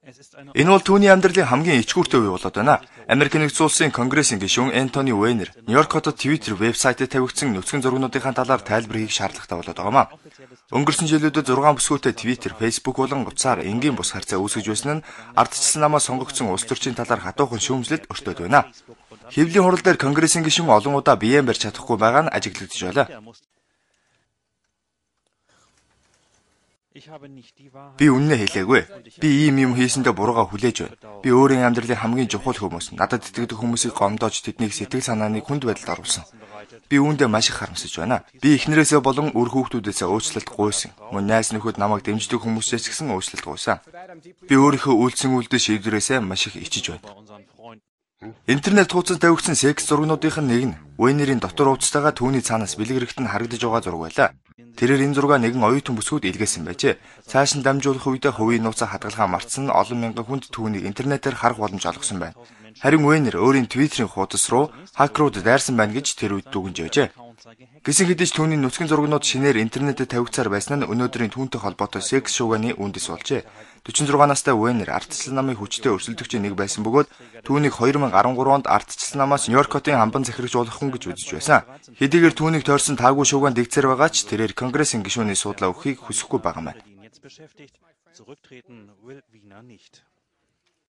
Энэ бол түүний амьдралын хамгийн ичгүүртэй үе болоод байна. Америк нэгдсэн улсын Конгрессийн гишүүн Энтони Уэйнер Нью-Йорк хотод Twitter вебсайтад тавигдсан нүцгэн зургуудынхаа талаар тайлбар хийх шаардлагатай болоод байгаамаа. Өнгөрсөн жилүүдэд 6 бүсгүйтэй Twitter, Facebook болон утсаар энгийн бус харьцаа үүсгэж байсан нь ардчилсан намаас сонгогдсон улс төрчийн талаар хатуухан шүүмжлэлд өртөөд байна. Хэвлийн хурал дээр Конгрессийн гишүүн олон удаа биеэн барьж чадахгүй байгаа нь ажиглагдж байна. Би үнэнээ хэлээгүй. Би ийм юм хийсэндээ буруугаа хүлээж байна. Би өөрийн амьдралын хамгийн чухал хүмүүс, надад итгэдэг хүмүүсийг гомдоож тэднийг сэтгэл санааны хүнд байдалд оруулсан. Би үүндээ маш их харамсаж байна. Би эхнэрээсээ болон үр хүүхдүүдээсээ уучлалт гуйсан. Мөн найз нөхөд намайг дэмждэг хүмүүсээс ч гэсэн уучлалт гуйсан. Би өөрийнхөө үйлдсэн үйлдэл шийдвэрээсээ маш их ичиж байна. Интернет хуудасд тавигдсан секс зургуудынх нь нэг нь Уэйнерийн дотор хуудастайгаа түүний цаанаас бэлэг хэрэгт нь харагдаж байгаа зураг байлаа. Тэрээр энэ зургаа нэгэн оюутан бүсгүйд илгээсэн байжээ. Цааш нь дамжуулах үедээ хувийн нууцаа хадгалгаа мартсан олон мянган хүнд түүнийг интернетээр харах боломж олгосон байна. Харин Уэйнер өөрийн Twitter-ийн хуудас руу хакерууд дайрсан байна гэж тэр үед дүгнэж байжээ. Гэсэн хэдий ч түүний нүцгэн зургууд шинээр интернетэд тавигдсаар байсан нь өнөөдрийн түүнтэй холбоотой секс шуугианы үндэс болжээ. 46 настай Уэйнер ардчилсан намын хүчтэй өрсөлдөгчийн нэг байсан бөгөөд түүнийг 2013 онд ардчилсан намаас Нью-Йорк хотын хамбан захирагч болох хүн гэж үзэж байсан. Хэдийгээр түүнийг тойрсон таагүй шуугиан дэгцээр байгаа ч тэрээр Конгрессийн гишүүний суудлаа өгөхийг хүсэхгүй байгаа юм.